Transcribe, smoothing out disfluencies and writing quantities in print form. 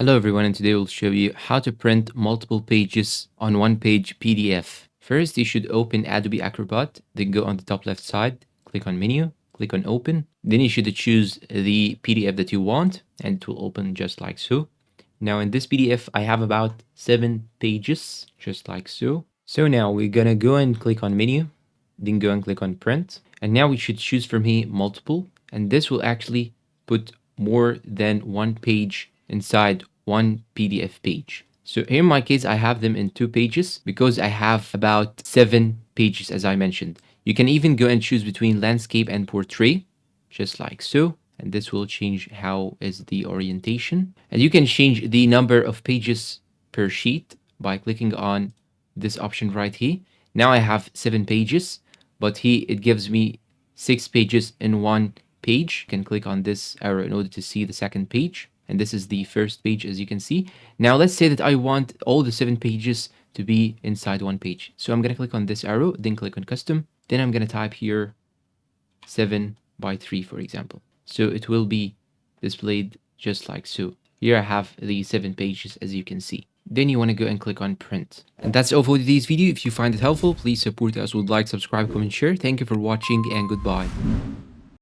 Hello everyone, and today we'll show you how to print multiple pages on one page PDF. First, you should open Adobe Acrobat, then go on the top left side, click on Menu, click on Open. Then you should choose the PDF that you want, and it will open just like so. Now in this PDF, I have about 7 pages, just like so. So now we're gonna go and click on Menu, then go and click on Print. And now we should choose from here Multiple, and this will actually put more than one page inside one PDF page. So in my case, I have them in 2 pages because I have about 7 pages, as I mentioned. You can even go and choose between landscape and portrait, just like so. And this will change how is the orientation. And you can change the number of pages per sheet by clicking on this option right here. Now I have 7 pages, but here it gives me 6 pages in one page. You can click on this arrow in order to see the second page. And this is the first page, as you can see. Now let's say that I want all the 7 pages to be inside one page. So I'm gonna click on this arrow, then click on custom. Then I'm gonna type here 7 by 3, for example. So it will be displayed just like so. Here I have the 7 pages, as you can see. Then you want to go and click on print. And that's all for today's video. If you find it helpful, please support us with like, subscribe, comment, share. Thank you for watching, and goodbye.